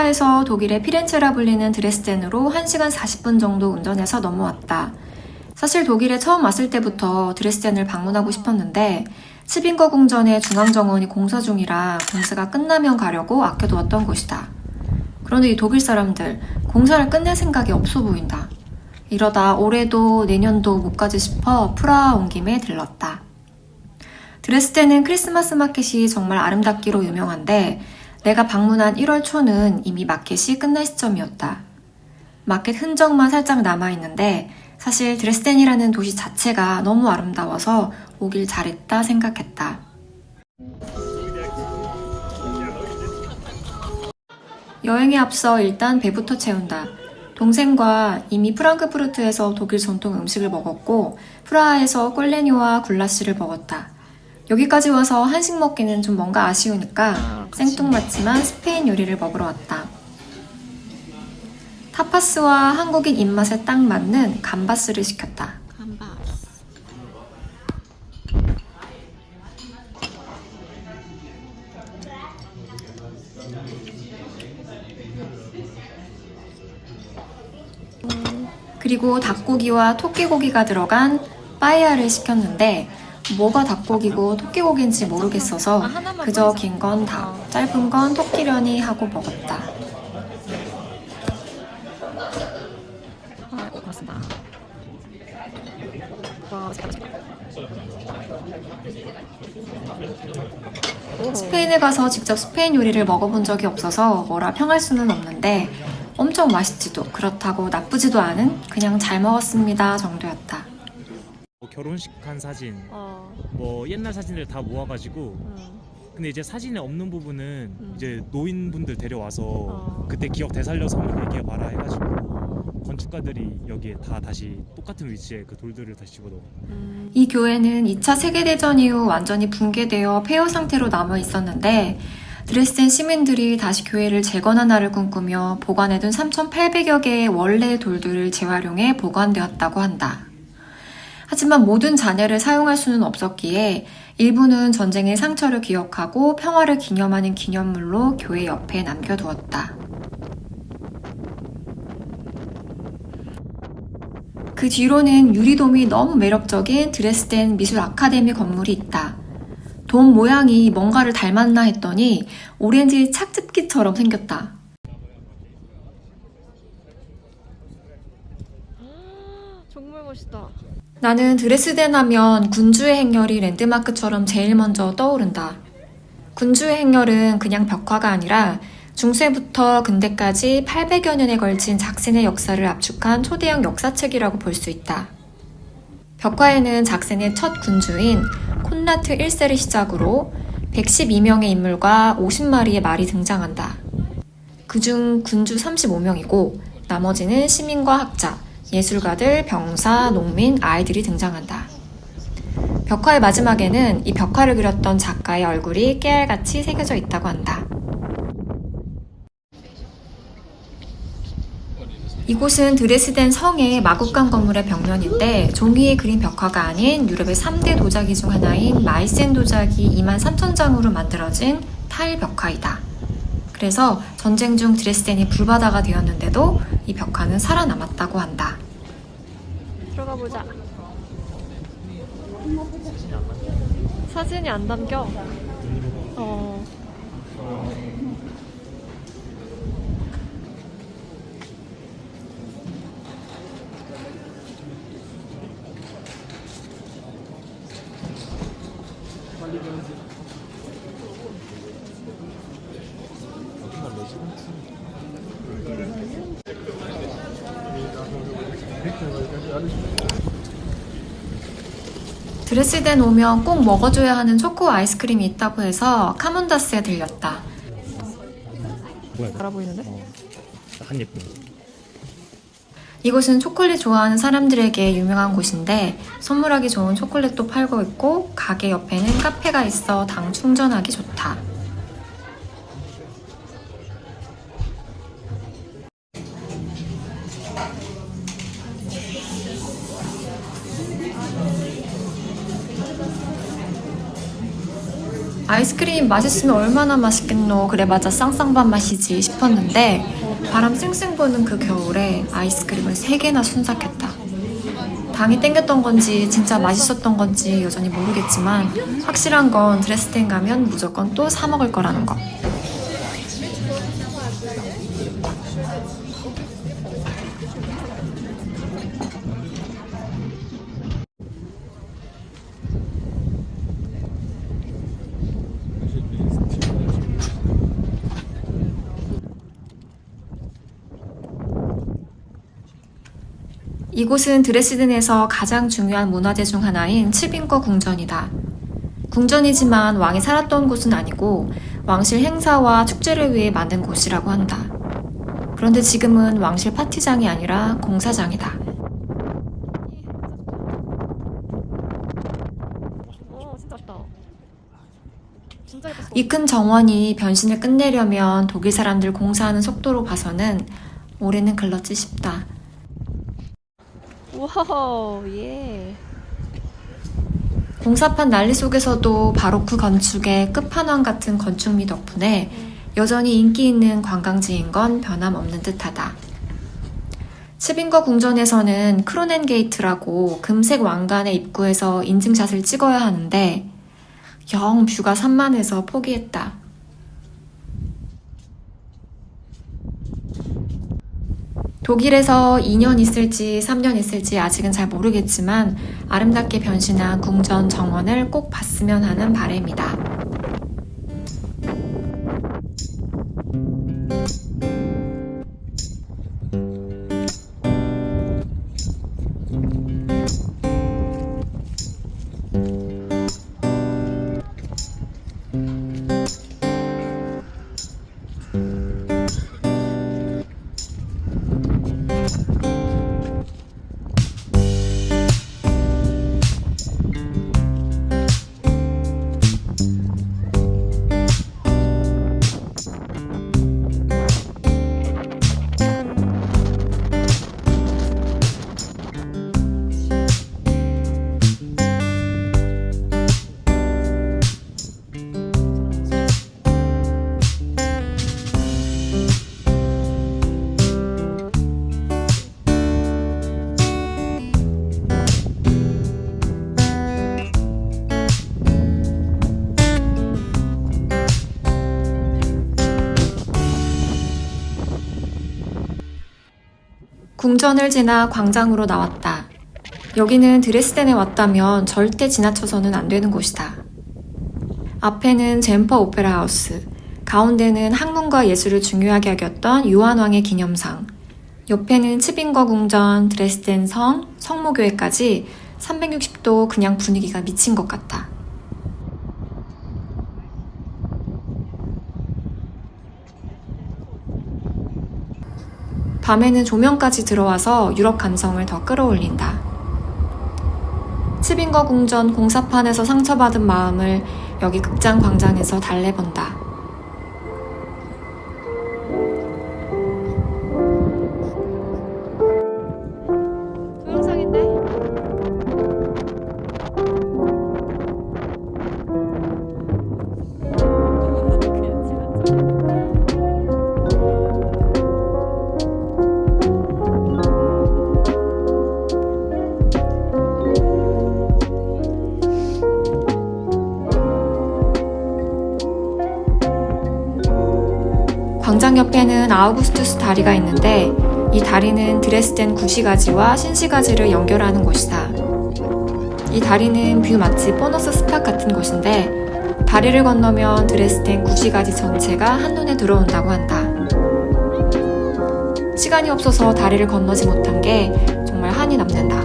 프라하에서 독일의 피렌체라 불리는 드레스덴으로 1시간 40분 정도 운전해서 넘어왔다. 사실 독일에 처음 왔을 때부터 드레스덴을 방문하고 싶었는데 스빙거 궁전의 중앙정원이 공사 중이라 공사가 끝나면 가려고 아껴두었던 곳이다. 그런데 이 독일 사람들 공사를 끝낼 생각이 없어 보인다. 이러다 올해도 내년도 못 가지 싶어 프라하 온 김에 들렀다. 드레스덴은 크리스마스 마켓이 정말 아름답기로 유명한데 내가 방문한 1월 초는 이미 마켓이 끝날 시점이었다. 마켓 흔적만 살짝 남아있는데 사실 드레스덴이라는 도시 자체가 너무 아름다워서 오길 잘했다 생각했다. 여행에 앞서 일단 배부터 채운다. 동생과 이미 프랑크푸르트에서 독일 전통 음식을 먹었고 프라하에서 꼴레니와 굴라시를 먹었다. 여기까지 와서 한식 먹기는 좀 뭔가 아쉬우니까 생뚱맞지만 스페인 요리를 먹으러 왔다. 타파스와 한국인 입맛에 딱 맞는 감바스를 시켰다. 그리고 닭고기와 토끼고기가 들어간 빠에야를 시켰는데 뭐가 닭고기고 토끼고기인지 모르겠어서 그저 긴 건 닭, 짧은 건 토끼려니 하고 먹었다. 고맙습니다. 스페인에 가서 직접 스페인 요리를 먹어본 적이 없어서 뭐라 평할 수는 없는데 엄청 맛있지도 그렇다고 나쁘지도 않은 그냥 잘 먹었습니다 정도였다. 결혼식 한 사진, 뭐 옛날 사진들 다 모아가지고 근데 이제 사진에 없는 부분은 이제 노인분들 데려와서 그때 기억 되살려서 한번 얘기해봐라 해가지고 건축가들이 여기에 다 다시 똑같은 위치에 그 돌들을 다시 집어넣어. 이 교회는 2차 세계대전 이후 완전히 붕괴되어 폐허 상태로 남아 있었는데 드레스덴 시민들이 다시 교회를 재건한 날을 꿈꾸며 보관해둔 3,800여 개의 원래 돌들을 재활용해 보관되었다고 한다. 하지만 모든 잔해를 사용할 수는 없었기에 일부는 전쟁의 상처를 기억하고 평화를 기념하는 기념물로 교회 옆에 남겨두었다. 그 뒤로는 유리돔이 너무 매력적인 드레스덴 미술 아카데미 건물이 있다. 돔 모양이 뭔가를 닮았나 했더니 오렌지 착즙기처럼 생겼다. 정말 멋있다. 나는 드레스덴 하면 군주의 행렬이 랜드마크처럼 제일 먼저 떠오른다. 군주의 행렬은 그냥 벽화가 아니라 중세부터 근대까지 800여 년에 걸친 작센의 역사를 압축한 초대형 역사책이라고 볼 수 있다. 벽화에는 작센의 첫 군주인 콘라트 1세를 시작으로 112명의 인물과 50마리의 말이 등장한다. 그중 군주 35명이고 나머지는 시민과 학자, 예술가들, 병사, 농민, 아이들이 등장한다. 벽화의 마지막에는 이 벽화를 그렸던 작가의 얼굴이 깨알같이 새겨져 있다고 한다. 이곳은 드레스덴 성의 마국간 건물의 벽면인데 종이에 그린 벽화가 아닌 유럽의 3대 도자기 중 하나인 마이센 도자기 23,000장으로 만들어진 타일 벽화이다. 그래서 전쟁 중 드레스덴이 불바다가 되었는데도 이 벽화는 살아남았다고 한다. 들어가 보자. 사진이 안 담겨? 드레스덴 오면 꼭 먹어줘야 하는 초코 아이스크림이 있다고 해서 카문다스에 들렸다. 뭐야? 알아 보이는데? 한 예쁜. 이곳은 초콜릿 좋아하는 사람들에게 유명한 곳인데 선물하기 좋은 초콜릿도 팔고 있고 가게 옆에는 카페가 있어 당 충전하기 좋다. 아이스크림 맛있으면 얼마나 맛있겠노. 그래봤자 쌍쌍밥 맛이지 싶었는데 바람 쌩쌩 부는 그 겨울에 아이스크림을 3개나 순삭했다. 당이 땡겼던 건지 진짜 맛있었던 건지 여전히 모르겠지만 확실한 건 드레스덴 가면 무조건 또 사 먹을 거라는 거. 이곳은 드레스덴에서 가장 중요한 문화재 중 하나인 츠빙거 궁전이다. 궁전이지만 왕이 살았던 곳은 아니고 왕실 행사와 축제를 위해 만든 곳이라고 한다. 그런데 지금은 왕실 파티장이 아니라 공사장이다. 진짜 예쁘다. 진짜 예뻤어. 이 큰 정원이 변신을 끝내려면 독일 사람들 공사하는 속도로 봐서는 올해는 글렀지 싶다. 와우, 예. 공사판 난리 속에서도 바로크 건축의 끝판왕 같은 건축미 덕분에 여전히 인기 있는 관광지인 건 변함없는 듯하다. 츠빙거 궁전에서는 크로넨 게이트라고 금색 왕관의 입구에서 인증샷을 찍어야 하는데 영 뷰가 산만해서 포기했다. 독일에서 2년 있을지 3년 있을지 아직은 잘 모르겠지만 아름답게 변신한 궁전 정원을 꼭 봤으면 하는 바람이다. 궁전을 지나 광장으로 나왔다. 여기는 드레스덴에 왔다면 절대 지나쳐서는 안 되는 곳이다. 앞에는 젠퍼 오페라 하우스, 가운데는 학문과 예술을 중요하게 여겼던 요한왕의 기념상, 옆에는 츠빙거 궁전, 드레스덴 성, 성모교회까지 360도 그냥 분위기가 미친 것 같다. 밤에는 조명까지 들어와서 유럽 감성을 더 끌어올린다. 츠빙거 궁전 공사판에서 상처받은 마음을 여기 극장 광장에서 달래본다. 동영상인데? 광장 옆에는 아우구스투스 다리가 있는데 이 다리는 드레스덴 구시가지와 신시가지를 연결하는 곳이다. 이 다리는 뷰 맛집 보너스 스팟 같은 곳인데 다리를 건너면 드레스덴 구시가지 전체가 한눈에 들어온다고 한다. 시간이 없어서 다리를 건너지 못한 게 정말 한이 남는다.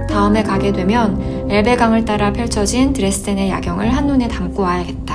다음에 가게 되면 엘베강을 따라 펼쳐진 드레스덴의 야경을 한눈에 담고 와야겠다.